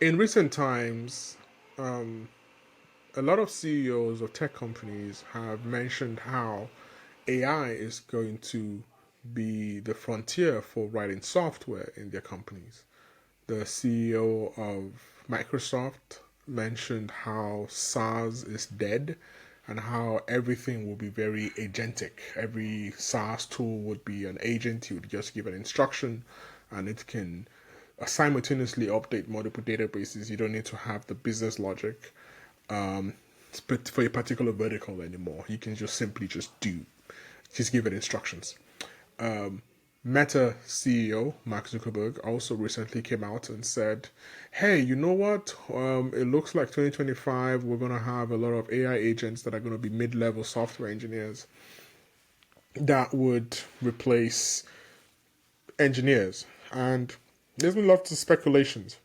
In recent times, um, a lot of CEOs of tech companies have mentioned how AI is going to be the frontier for writing software in their companies. The CEO of Microsoft mentioned how SaaS is dead and how everything will be very agentic. Every SaaS tool would be an agent. You would just give an instruction and it can simultaneously update multiple databases. You don't need to have the business logic um, for a particular vertical anymore. You can just simply just give it instructions. Um, Meta CEO Mark Zuckerberg also recently came out and said, "Hey, you know what? It looks like 2025 we're gonna have a lot of AI agents that are gonna be mid-level software engineers that would replace engineers." And there's been lots of speculations,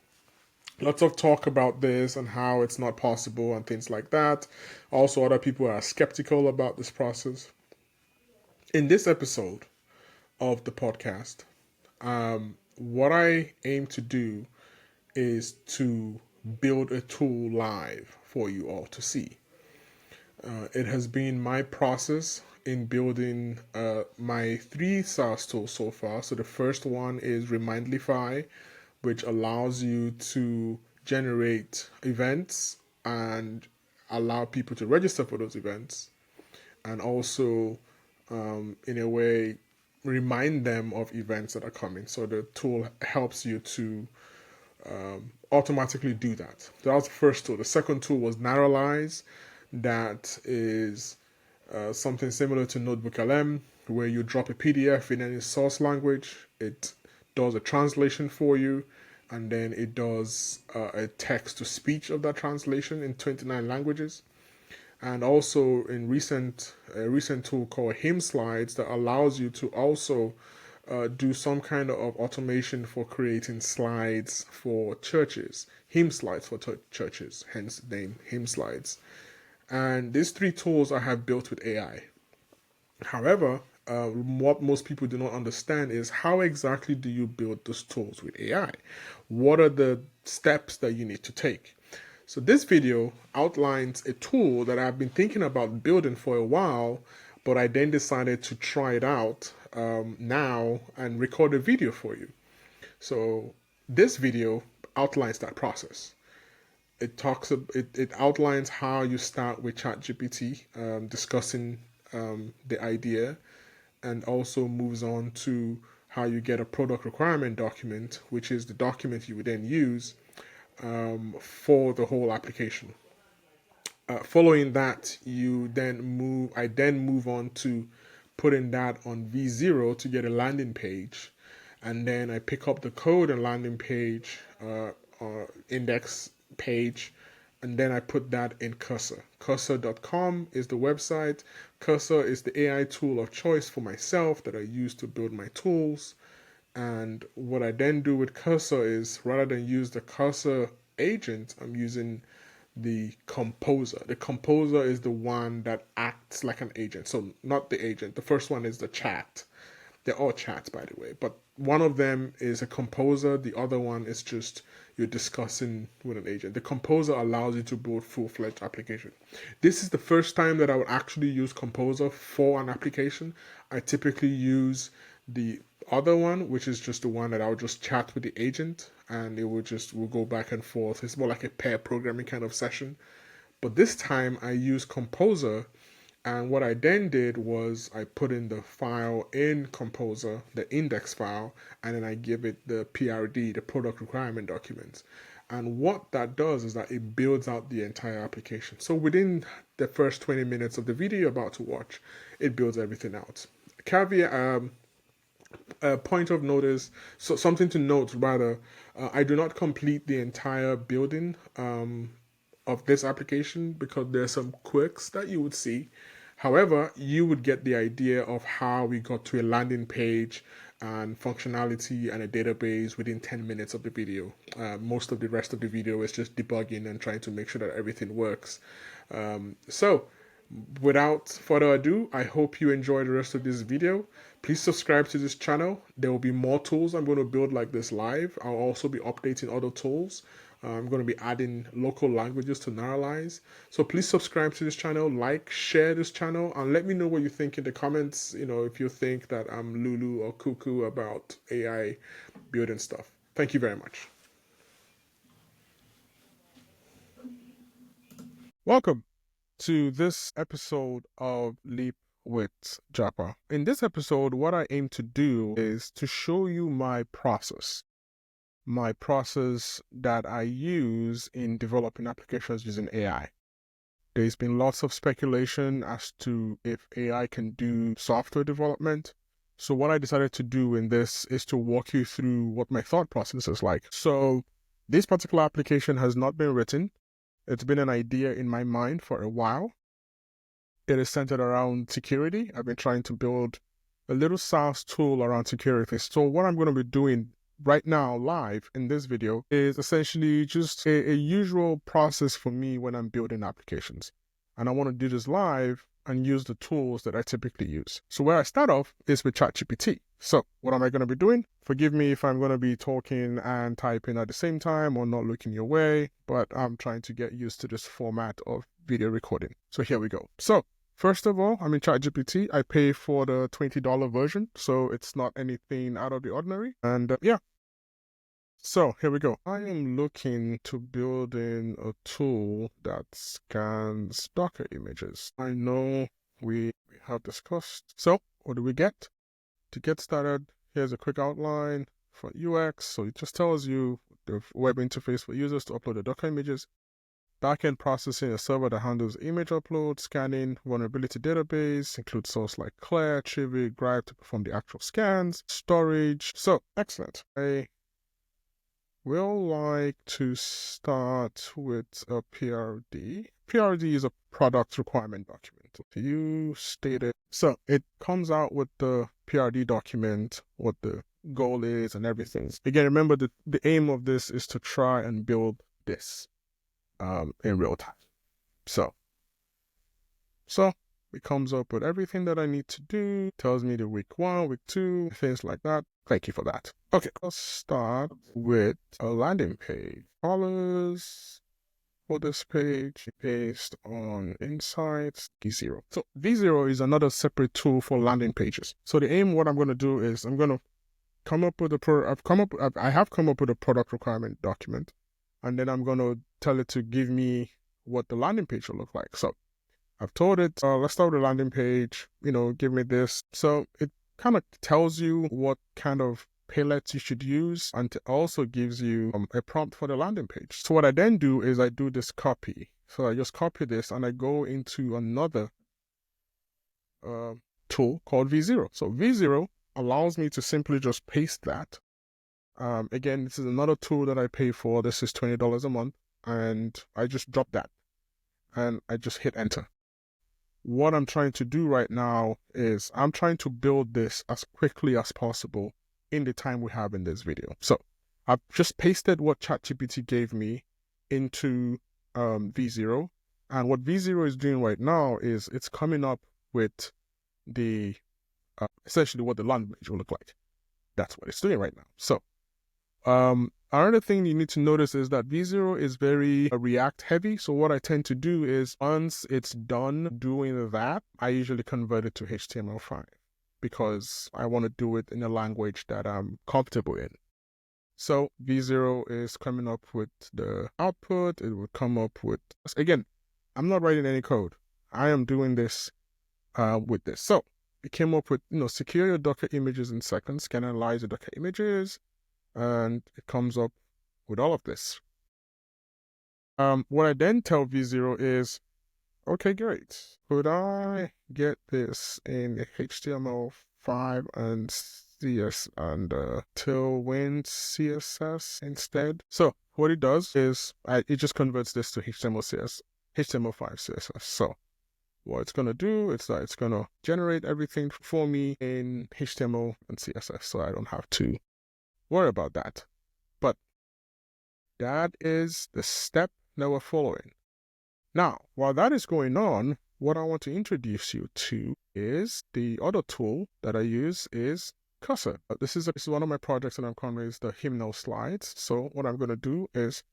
lots of talk about this and how it's not possible and things like that. Also, other people are skeptical about this process. In this episode of the podcast, what I aim to do is to build a tool live for you all to see. It has been my process in building my three SaaS tools so far. So the first one is Remindlify, which allows you to generate events and allow people to register for those events, and also, in a way, remind them of events that are coming. So the tool helps you to automatically do that. So that was the first tool. The second tool was Narrowlize, that is something similar to Notebook LM, where you drop a PDF in any source language, it does a translation for you, and then it does a text to speech of that translation in 29 languages. And also in a recent tool called Hymn Slides that allows you to also do some kind of automation for creating slides for churches, hymn slides for churches, hence the name Hymn Slides. And these three tools I have built with AI. However, what most people do not understand is how exactly do you build those tools with AI? What are the steps that you need to take? So this video outlines a tool that I've been thinking about building for a while, but I then decided to try it out now and record a video for you. So this video outlines that process. It outlines how you start with ChatGPT, discussing the idea, and also moves on to how you get a product requirement document, which is the document you would then use for the whole application. Following that, I then move on to putting that on V0 to get a landing page, and then I pick up the code and landing page, index page, and then I put that in Cursor. Cursor.com is the website. Cursor is the AI tool of choice for myself that I use to build my tools. And what I then do with Cursor is, rather than use the Cursor agent, I'm using the Composer. The Composer is the one that acts like an agent. So not the agent. The first one is the chat. They're all chats, by the way, but one of them is a composer. The other one is just you're discussing with an agent. The composer allows you to build full-fledged application. This is the first time that I would actually use composer for an application. I typically use the other one, which is just the one that I'll just chat with the agent and we'll go back and forth. It's more like a pair programming kind of session. But this time I use Composer, and what I then did was I put in the file in Composer, the index file, and then I give it the PRD, the product requirement documents. And what that does is that it builds out the entire application. So within the first 20 minutes of the video you're about to watch, it builds everything out. Caveat, point of notice, so something to note rather, I do not complete the entire building of this application because there's some quirks that you would see. However, you would get the idea of how we got to a landing page and functionality and a database within 10 minutes of the video. Most of the rest of the video is just debugging and trying to make sure that everything works. So Without further ado, I hope you enjoy the rest of this video. Please subscribe to this channel. There will be more tools I'm going to build like this live. I'll also be updating other tools. I'm going to be adding local languages to Naralize. So please subscribe to this channel, like, share this channel, and let me know what you think in the comments. If you think that I'm Lulu or cuckoo about AI building stuff. Thank you very much. Welcome to this episode of Leap with Japa. In this episode, what I aim to do is to show you my process that I use in developing applications using AI. There's been lots of speculation as to if AI can do software development. So what I decided to do in this is to walk you through what my thought process is like. So this particular application has not been written. It's been an idea in my mind for a while. It is centered around security. I've been trying to build a little SaaS tool around security. So what I'm going to be doing right now live in this video is essentially just a usual process for me when I'm building applications. And I want to do this live and use the tools that I typically use. So where I start off is with ChatGPT. So what am I going to be doing? Forgive me if I'm going to be talking and typing at the same time or not looking your way, but I'm trying to get used to this format of video recording. So here we go. So first of all, I'm in ChatGPT. I pay for the $20 version, so it's not anything out of the ordinary. And yeah, so here we go. I am looking to build in a tool that scans Docker images. I know we have discussed. So what do we get? To get started, here's a quick outline for UX. So it just tells you the web interface for users to upload the Docker images. Backend processing, a server that handles image upload, scanning, vulnerability database, includes source like Claire, Trivig, Gripe to perform the actual scans, storage. So, excellent. I will like to start with a PRD. PRD is a product requirement document. You stated, so it comes out with the PRD document, what the goal is and everything. Again, remember the aim of this is to try and build this in real time. So it comes up with everything that I need to do, tells me the week 1, week 2, things like that. Thank you for that. Okay, let's start with a landing page. Colors for this page based on insights, V0. So V0 is another separate tool for landing pages. So the aim, what I'm going to do is I'm going to come up with I have come up with a product requirement document, and then I'm going to tell it to give me what the landing page will look like. So I've told it, let's start with the landing page, give me this. So it kind of tells you what kind of palettes you should use, and it also gives you a prompt for the landing page. So what I then do is I do this copy. So I just copy this and I go into another tool called V0. So V0 allows me to simply just paste that. Again, this is another tool that I pay for. This is $20 a month, and I just drop that and I just hit enter. What I'm trying to do right now is I'm trying to build this as quickly as possible in the time we have in this video. So I've just pasted what ChatGPT gave me into V0, and what V0 is doing right now is it's coming up with the essentially what the landing page will look like. That's what it's doing right now. So another thing you need to notice is that V0 is very React heavy. So what I tend to do is once it's done doing that, I usually convert it to HTML5 because I want to do it in a language that I'm comfortable in. So V0 is coming up with the output. It will come up with, again, I'm not writing any code. I am doing this with this. So it came up with, secure your Docker images in seconds, can analyze the Docker images, and it comes up with all of this. What I then tell V0 is, okay, great. Could I get this in HTML5 and CS and Tailwind CSS instead? So what it does is it just converts this to HTML5 CSS. So what it's going to do is that it's going to generate everything for me in HTML and CSS, so I don't have to worry about that. But that is the step that we're following. Now, while that is going on, what I want to introduce you to is the other tool that I use is Cursor. This is one of my projects that I'm currently is the hymnal slides. So what I'm going to do is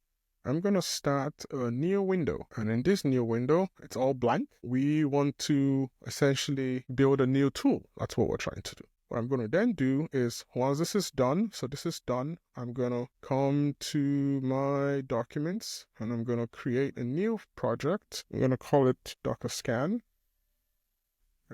I'm going to start a new window. And in this new window, it's all blank. We want to essentially build a new tool. That's what we're trying to do. What I'm going to then do is, once this is done, so this is done, I'm going to come to my documents and I'm going to create a new project. I'm going to call it Docker Scan.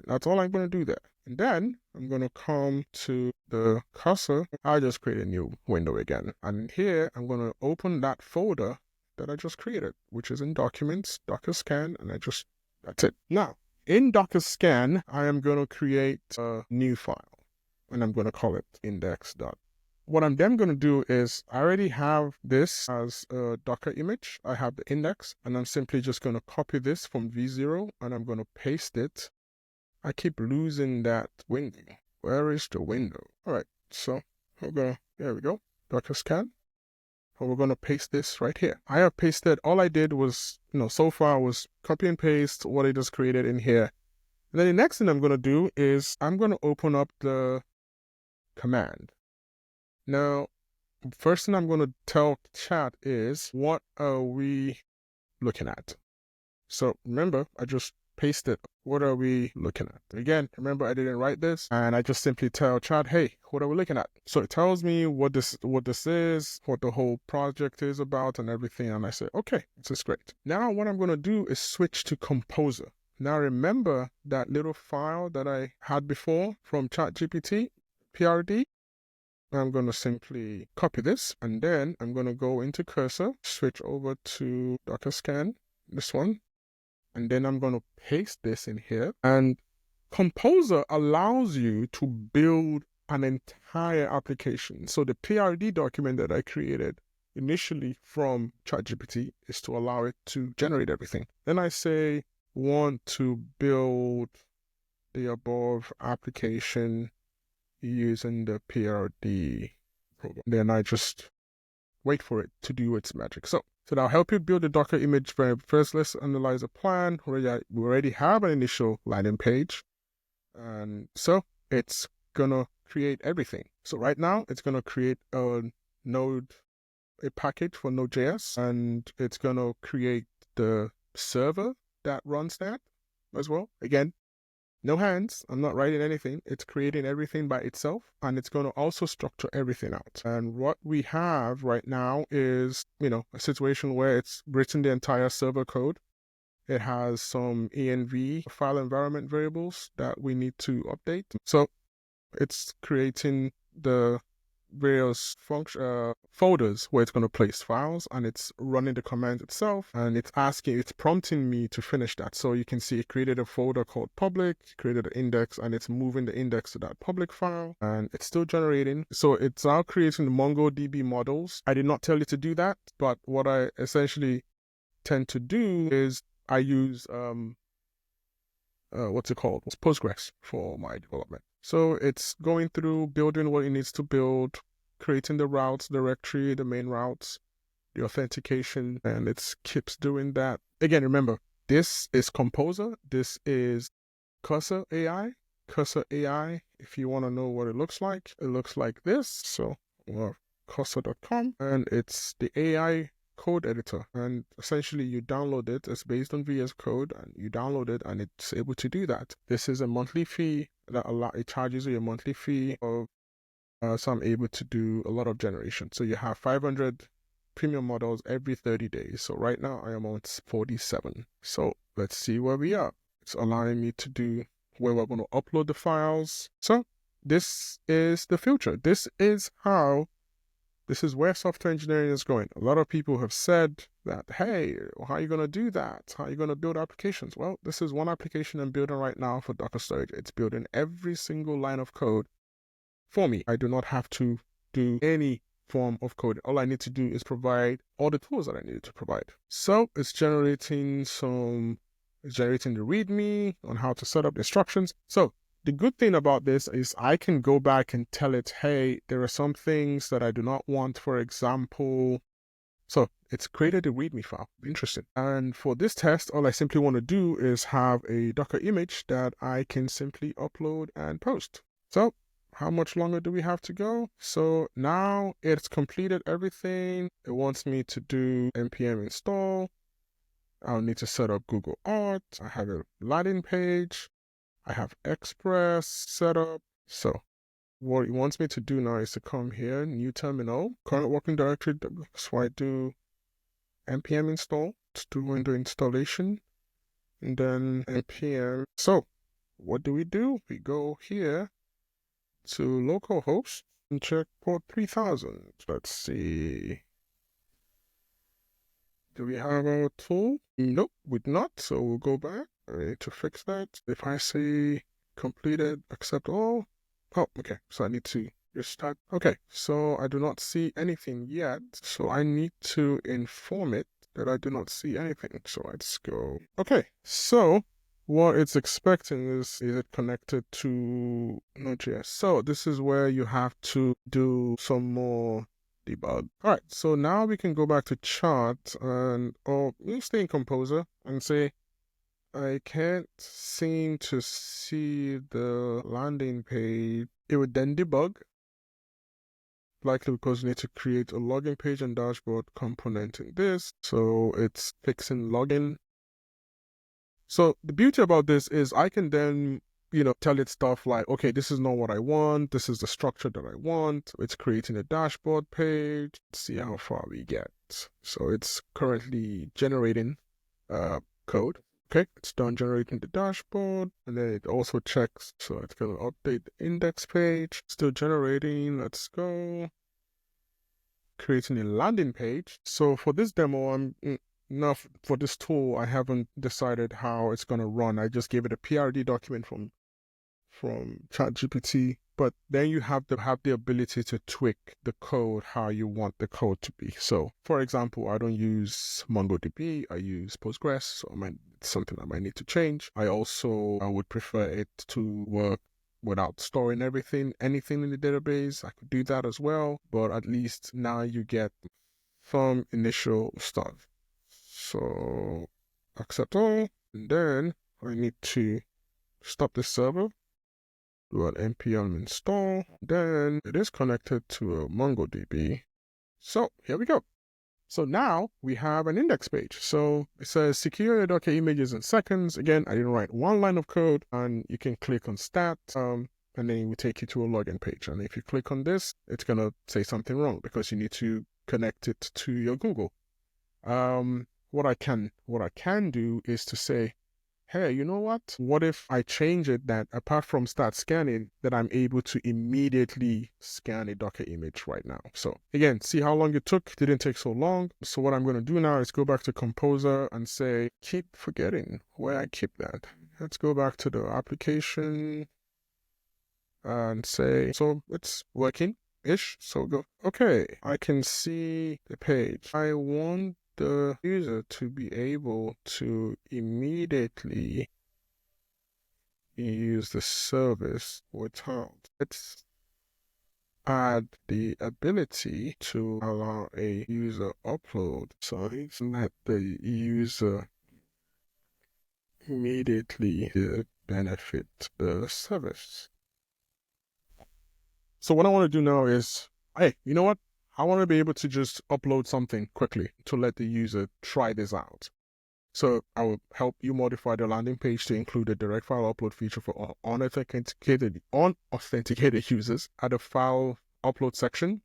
That's all I'm going to do there. And then I'm going to come to the cursor. I just create a new window again. And here I'm going to open that folder that I just created, which is in Documents, Docker Scan, and that's it. Now, in Docker Scan, I am going to create a new file, and I'm going to call it index. What I'm then going to do is, I already have this as a Docker image. I have the index, and I'm simply just going to copy this from V0, and I'm going to paste it. I keep losing that window. Where is the window? All right, so there we go, Docker Scan. And we're going to paste this right here. I have pasted, all I did was, so far was copy and paste what I just created in here. And then the next thing I'm going to do is I'm going to open up the command. Now, first thing I'm going to tell chat is, what are we looking at? So remember, I just pasted, what are we looking at? Again, remember I didn't write this, and I just simply tell chat, hey, what are we looking at? So it tells me what this is, what the whole project is about and everything, and I say, okay, this is great. Now what I'm going to do is switch to Composer. Now remember that little file that I had before from ChatGPT, PRD? I'm going to simply copy this, and then I'm going to go into Cursor, switch over to Docker Scan, this one, and then I'm going to paste this in here. And Composer allows you to build an entire application. So the PRD document that I created initially from ChatGPT is to allow it to generate everything. Then I say, want to build the above application using the PRD program. Then I just wait for it to do its magic. So that'll help you build a Docker image. First, let's analyze a plan. We already have an initial landing page. And so it's gonna create everything. So right now it's gonna create a package for Node.js, and it's gonna create the server that runs that as well. Again, no hands, I'm not writing anything. It's creating everything by itself, and it's going to also structure everything out. And what we have right now is, a situation where it's written the entire server code. It has some env file environment variables that we need to update. So it's creating the various folders where it's going to place files, and it's running the command itself, and it's prompting me to finish that. So you can see it created a folder called public, created an index, and it's moving the index to that public file, and it's still generating. So it's now creating the MongoDB models. I did not tell you to do that, but what I essentially tend to do is I use it's Postgres for my development. So it's going through building what it needs to build, creating the routes directory, the main routes, the authentication, and it keeps doing that. Again, remember, this is Composer. This is Cursor AI. Cursor AI, if you want to know what it looks like this. So, cursor.com, and it's the AI code editor, and essentially you download it. It's based on VS Code, and you download it, and it's able to do that. This is a monthly fee that it charges you a monthly fee of so I'm able to do a lot of generation. So you have 500 premium models every 30 days. So right now I am on 47. So let's see where we are. It's allowing me to do where we're going to upload the files. So this is the future. This is where software engineering is going. A lot of people have said that, hey, how are you going to do that? How are you going to build applications? Well, this is one application I'm building right now for Docker storage. It's building every single line of code for me. I do not have to do any form of code. All I need to do is provide all the tools that I need to provide. So it's generating the README on how to set up instructions. So the good thing about this is I can go back and tell it, hey, there are some things that I do not want. For example, So it's created a README file. Interesting. And for this test, all I simply want to do is have a Docker image that I can simply upload and post. So how much longer do we have to go? So now it's completed everything. It wants me to do npm install. I'll need to set up Google Art. I have a landing page. I have Express set up. So what it wants me to do now is to come here, new terminal, current working directory. So I do npm install, it's doing the installation, and then npm. So what do? We go here to localhost and check port 3000. Let's see. Do we have our tool? Nope, we do not. So we'll go back. I need to fix that. If I say completed, accept all. Oh, okay. So I need to restart. Okay, so I do not see anything yet. So I need to inform it that I do not see anything. So let's go. Okay, so what it's expecting is it connected to Node.js. So this is where you have to do some more debug. All right, so now we can go back to chart and we'll stay in Composer and say I can't seem to see the landing page. It would then debug, likely because you need to create a login page and dashboard component in this. So it's fixing login. So the beauty about this is I can then tell it stuff like, okay, this is not what I want. This is the structure that I want. It's creating a dashboard page. Let's see how far we get. So it's currently generating code. Okay, it's done generating the dashboard, and then it also checks. So it's going to update the index page. Still generating. Let's go. Creating a landing page. So for this demo, now for this tool, I haven't decided how it's going to run. I just gave it a PRD document from ChatGPT, but then you have the ability to tweak the code how you want the code to be. So, for example, I don't use MongoDB, I use Postgres, so it's something I might need to change. I would prefer it to work without storing anything in the database. I could do that as well, but at least now you get some initial stuff. So, accept all, and then I need to stop the server. Do an npm install, then it is connected to a MongoDB. So here we go. So now we have an index page. So it says secure your Docker images in seconds. Again, I didn't write one line of code, and you can click on stat, and then it will take you to a login page. And if you click on this, it's gonna say something wrong because you need to connect it to your Google. What I can do is to say, hey, you know what? What if I change it that apart from start scanning, that I'm able to immediately scan a Docker image right now? So again, see how long it took? It didn't take so long. So what I'm going to do now is go back to Composer and say, keep forgetting where I keep that. Let's go back to the application and say, so it's working-ish. So go, okay, I can see the page. I want the user to be able to immediately use the service without. Let's add the ability to allow a user upload. So let the user immediately benefit the service. So what I want to do now is, hey, you know what? I want to be able to just upload something quickly to let the user try this out. So I will help you modify the landing page to include a direct file upload feature for unauthenticated users. Add a file upload section.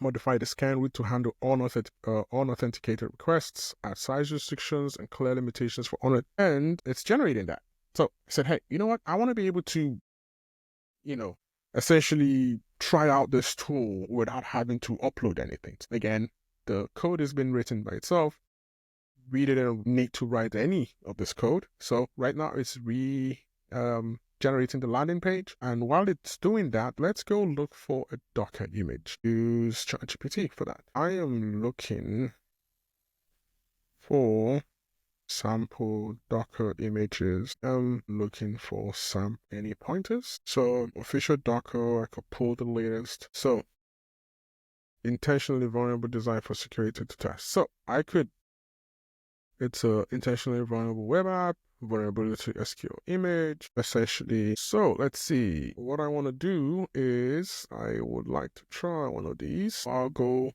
Modify the scan route to handle unauthenticated requests. Add size restrictions and clear limitations for and it's generating that. So I said, hey, you know what? I want to be able to, essentially try out this tool without having to upload anything. Again, the code has been written by itself. We didn't need to write any of this code. So right now it's generating the landing page. And while it's doing that, let's go look for a Docker image. Use ChatGPT for that. I am looking for sample Docker images. I'm looking for any pointers. So official Docker, I could pull the latest. So intentionally vulnerable design for security to test. So it's a intentionally vulnerable web app, vulnerability SQL image, essentially. So let's see. What I want to do is I would like to try one of these. I'll go.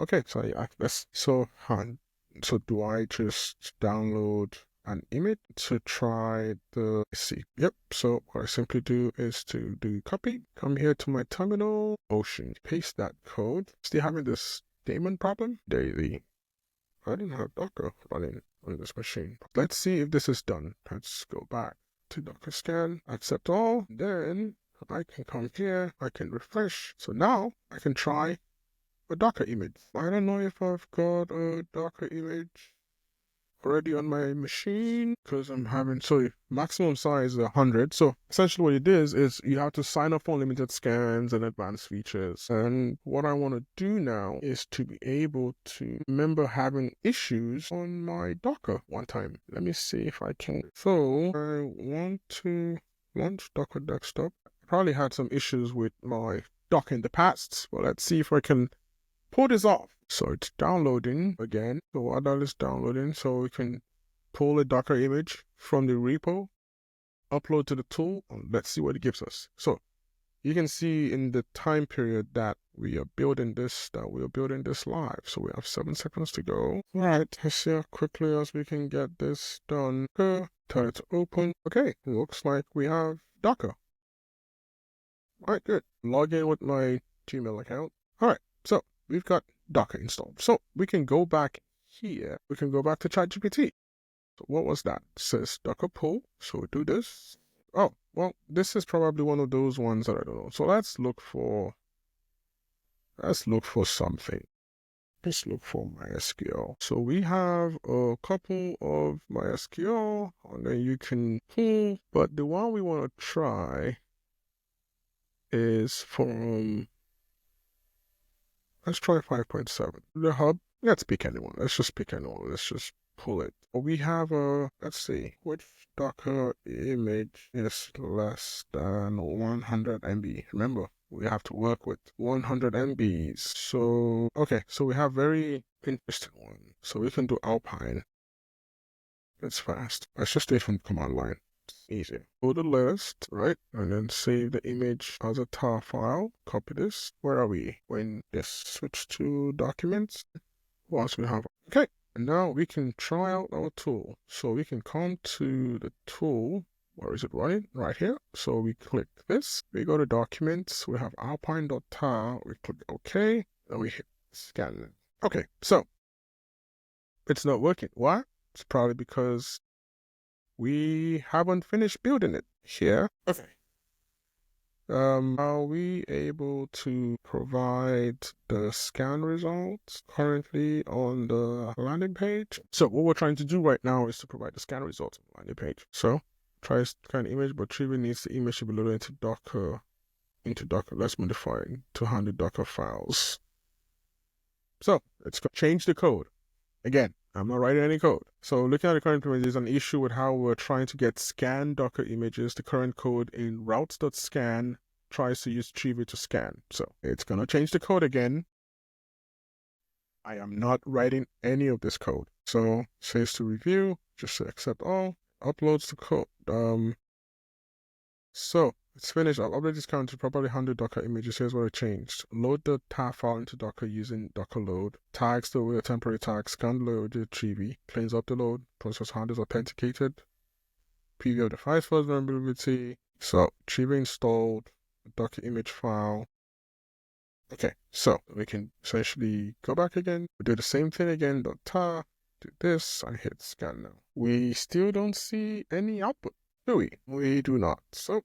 Okay, so so do I just download an image to try the see? Yep. So what I simply do is to do copy, come here to my terminal, Ocean, paste that code. Still having this daemon problem? Daily. I didn't have Docker running on this machine. Let's see if this is done. Let's go back to Docker scan, accept all. Then I can come here, I can refresh. So now I can try a Docker image. I don't know if I've got a Docker image already on my machine because I'm having, so maximum size is 100. So essentially what it is you have to sign up for unlimited scans and advanced features. And what I want to do now is to be able to remember having issues on my Docker one time. Let me see if I can. So I want to launch Docker Desktop. I probably had some issues with my Docker in the past, but let's see if I can pull this off. So it's downloading again. So while that is downloading, so we can pull a Docker image from the repo, upload to the tool, and let's see what it gives us. So you can see in the time period that we are building this live. So we have 7 seconds to go. All right, let's see how quickly as we can get this done. Tell it to open. Okay, looks like we have Docker. All right, good. Log in with my Gmail account. All right, so we've got Docker installed. So we can go back here. We can go back to ChatGPT. So what was that? It says Docker pull. So we do this. Oh, well, this is probably one of those ones that I don't know. So let's look for something. Let's look for MySQL. So we have a couple of MySQL, and then you can pull. But the one we want to try is from, let's try 5.7. The hub, let's pick anyone. Let's just pick anyone. Let's just pull it. We have a, let's see, which Docker image is less than 100 MB. Remember, we have to work with 100 MBs. So, okay, so we have very interesting one. So we can do Alpine. It's fast. Let's just do it from command line. Easier. Go to the list, right? And then save the image as a tar file. Copy this. Where are we? When this switch to documents. What else we have? Okay. And now we can try out our tool. So we can come to the tool. Where is it running? Right here. So we click this. We go to documents. We have alpine.tar. We click OK. And we hit scan. Okay. So it's not working. Why? It's probably because we haven't finished building it here. Okay. Are we able to provide the scan results currently on the landing page? So what we're trying to do right now is to provide the scan results on the landing page. So try scan image, but Trivi needs the image to be loaded into Docker. Let's modify it to 100 Docker files. So let's change the code. Again, I'm not writing any code. So looking at the current image, there's an issue with how we're trying to get scan Docker images. The current code in routes.scan tries to use Trivi to scan. So it's going to change the code again. I am not writing any of this code. So says to review, just say accept all, uploads the code. So it's finished. I've uploaded this count to properly 100 Docker images. Here's what I changed. Load the tar file into Docker using Docker load. Tags the with a temporary tag. Scan load the Trivi. Cleans up the load. Process handles authenticated. Preview of the files for vulnerability. So Trivi installed. Docker image file. Okay, so we can essentially go back again. We do the same thing again. .tar. Do this. I hit scan now. We still don't see any output, do we? We do not. So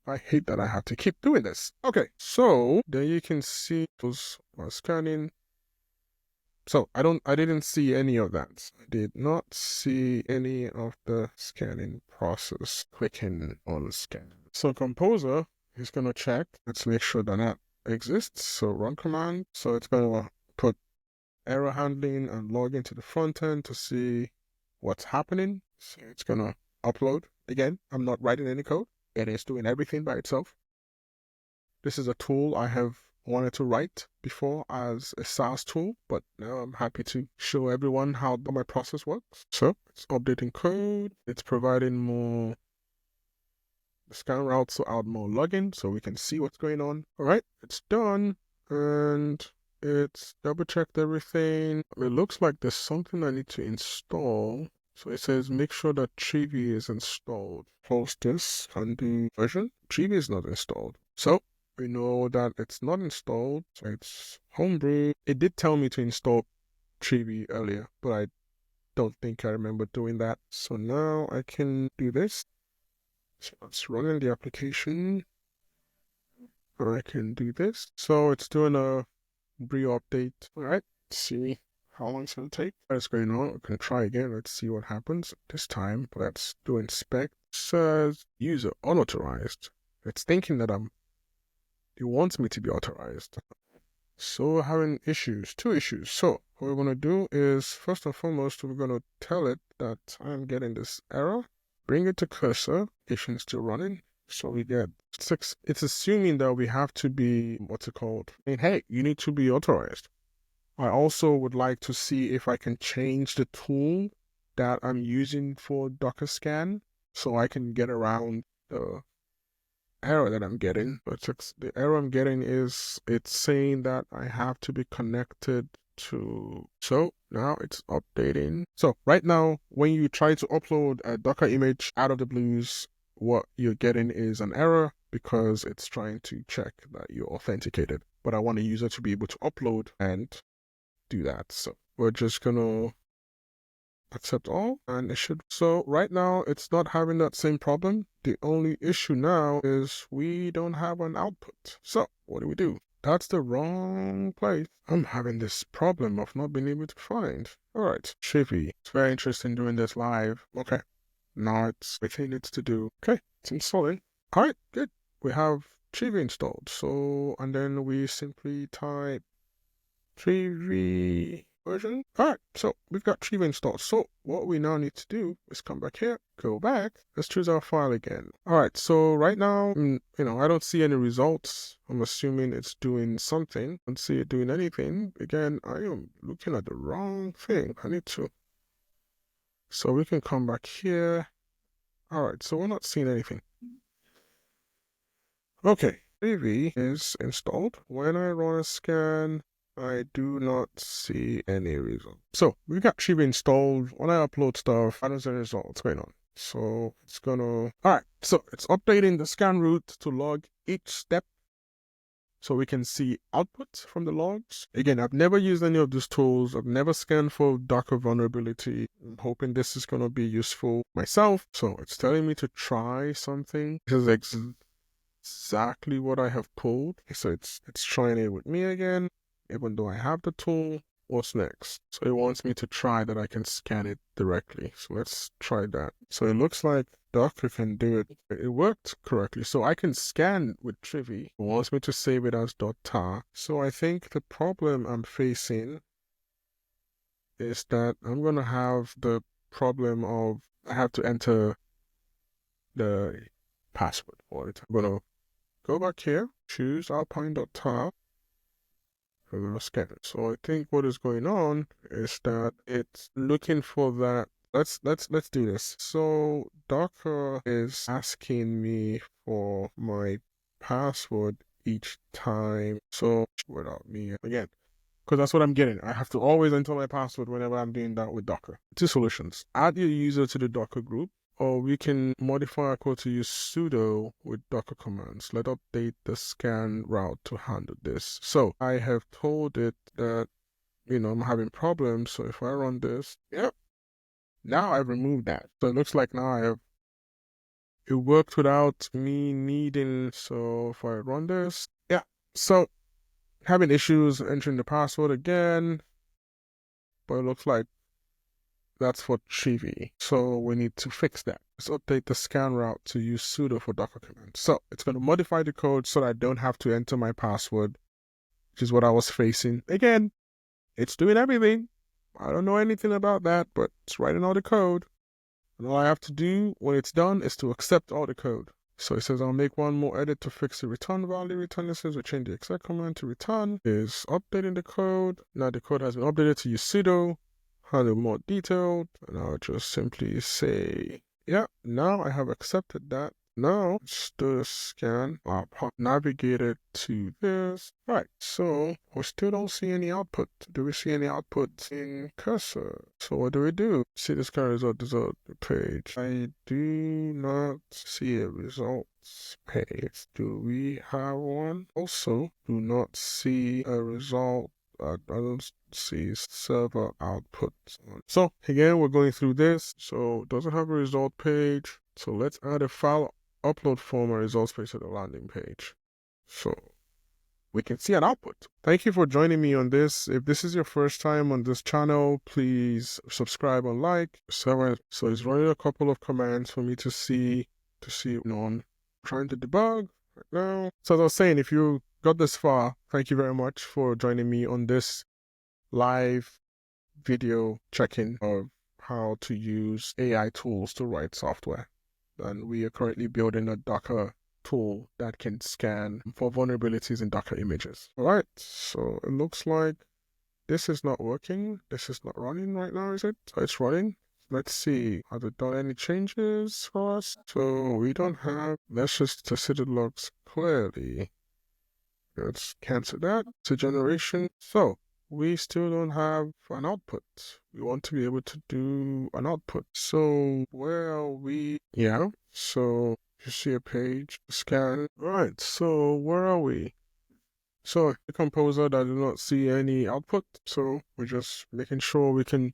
I hate that I have to keep doing this. Okay, so then you can see those are scanning. So I didn't see any of that. I did not see any of the scanning process clicking on scan. So Composer is gonna check. Let's make sure that exists. So run command. So it's gonna put error handling and log into the front end to see what's happening. So it's gonna upload. Again, I'm not writing any code. It is doing everything by itself. This is a tool I have wanted to write before as a SaaS tool, but now I'm happy to show everyone how my process works. So it's updating code. It's providing more scan routes to add more login so we can see what's going on. All right, it's done. And it's double checked everything. It looks like there's something I need to install. So it says make sure that Trivi is installed. Close this, undo version. Trivi is not installed. So we know that it's not installed. So it's homebrew. It did tell me to install Trivi earlier, but I don't think I remember doing that. So now I can do this. So it's running the application. I can do this. So it's doing a brew update. All right, let's see how long it's going to take. What's going on? We can try again. Let's see what happens. This time, let's do inspect. It says user unauthorized. It's thinking that it wants me to be authorized. So we're having issues, 2 issues. So what we're going to do is, first and foremost, we're going to tell it that I'm getting this error. Bring it to cursor. Application still running. So we get it's assuming that we have to be, what's it called? And hey, you need to be authorized. I also would like to see if I can change the tool that I'm using for Docker scan so I can get around the error that I'm getting. But the error I'm getting is it's saying that I have to be connected to. So now it's updating. So right now, when you try to upload a Docker image out of the blues, what you're getting is an error because it's trying to check that you're authenticated. But I want a user to be able to upload and do that. So we're just gonna accept all and it should. So right now it's not having that same problem. The only issue now is we don't have an output. So what do? That's the wrong place. I'm having this problem of not being able to find. All right, Trivi. It's very interesting doing this live. Okay. Now it's everything it needs to do. Okay, it's installing. All right, good. We have Trivi installed. So, and then we simply type Trivi version. All right, so we've got Trivi installed. So what we now need to do is come back here, go back. Let's choose our file again. All right, so right now, I don't see any results. I'm assuming it's doing something. I don't see it doing anything. Again, I am looking at the wrong thing. I need to. So we can come back here. All right, so we're not seeing anything. Okay, Trivi is installed. When I run a scan, I do not see any result. So we got Trivi installed. When I upload stuff, I don't see any results going on. So it's gonna, all right, so it's updating the scan route to log each step so we can see output from the logs. Again, I've never used any of these tools. I've never scanned for Docker vulnerability. I'm hoping this is going to be useful myself. So it's telling me to try something. This is exactly what I have pulled. So it's trying it with me again, even though I have the tool. What's next? So it wants me to try that I can scan it directly. So let's try that. So it looks like Docker can do it. It worked correctly. So I can scan with Trivi. It wants me to save it as .tar. So I think the problem I'm facing is that I'm going to have the problem of I have to enter the password for it. I'm going to go back here, choose alpine.tar. I'm going to scan it. So I think what is going on is that it's looking for that. Let's do this. So Docker is asking me for my password each time. So without me again, because that's what I'm getting. I have to always enter my password whenever I'm doing that with Docker. 2 solutions: add your user to the Docker group, or we can modify our code to use sudo with Docker commands. Let's update the scan route to handle this. So I have told it that, I'm having problems. So if I run this, yep, now I've removed that. So it looks like now it worked without me needing. So if I run this, yeah. So having issues entering the password again, but it looks like that's for Trivi. So we need to fix that. Let's update the scan route to use sudo for Docker commands. So it's going to modify the code so that I don't have to enter my password, which is what I was facing. Again, it's doing everything. I don't know anything about that, but it's writing all the code. And all I have to do when it's done is to accept all the code. So it says I'll make one more edit to fix the return value. Return this says we change the exec command to return is updating the code. Now the code has been updated to use sudo, handle more detailed, and I'll just simply say, yeah, now I have accepted that. Now let's do a scan. I'll navigate it to this. Right, so we still don't see any output. Do we see any output in cursor? So what do? See this kind of result page. I do not see a results page. Do we have one? Also, do not see a result. I don't see server output. So again, we're going through this. So it doesn't have a result page. So let's add a file upload form and results page to the landing page. So we can see an output. Thank you for joining me on this. If this is your first time on this channel, please subscribe and like. So it's running a couple of commands for me to see, I'm trying to debug right now. So as I was saying, if you got this far, thank you very much for joining me on this live video check-in of how to use AI tools to write software. And we are currently building a Docker tool that can scan for vulnerabilities in Docker images. All right, so it looks like this is not working. This is not running right now, is it? So it's running. Let's see, has it done any changes for us? So we don't have, let's just see the logs clearly. Let's cancel that. To generation. So we still don't have an output. We want to be able to do an output. So where are we? Yeah. So you see a page, scan. Right. So where are we? So the composer that do not see any output. So we're just making sure we can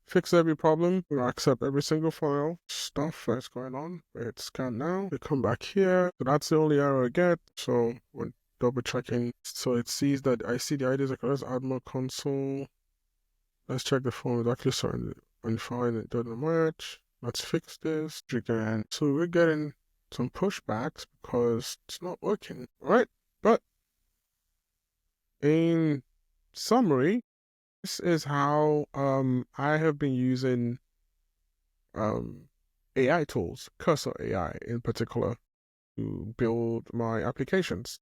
fix every problem, we accept every single file, stuff that's going on. It's scanned now. We come back here. So that's the only error I get. So we're double checking. So it sees that I see the IDs. Let's add more console. Let's check the form exactly. So and find it doesn't match. Let's fix this again. So we're getting some pushbacks because it's not working, right? But in summary, this is how I have been using AI tools, Cursor AI in particular, to build my applications.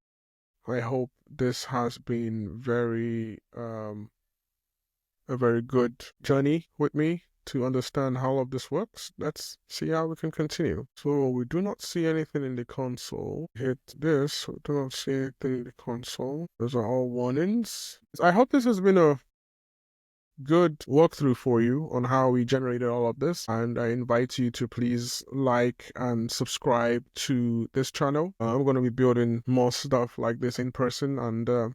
I hope this has been a very good journey with me to understand how all of this works. Let's see how we can continue. So we do not see anything in the console. Hit this, we do not see anything in the console. Those are all warnings. I hope this has been a good walkthrough for you on how we generated all of this, and I invite you to please like and subscribe to this channel. I'm going to be building more stuff like this in person, and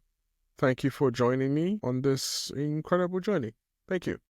thank you for joining me on this incredible journey. Thank you.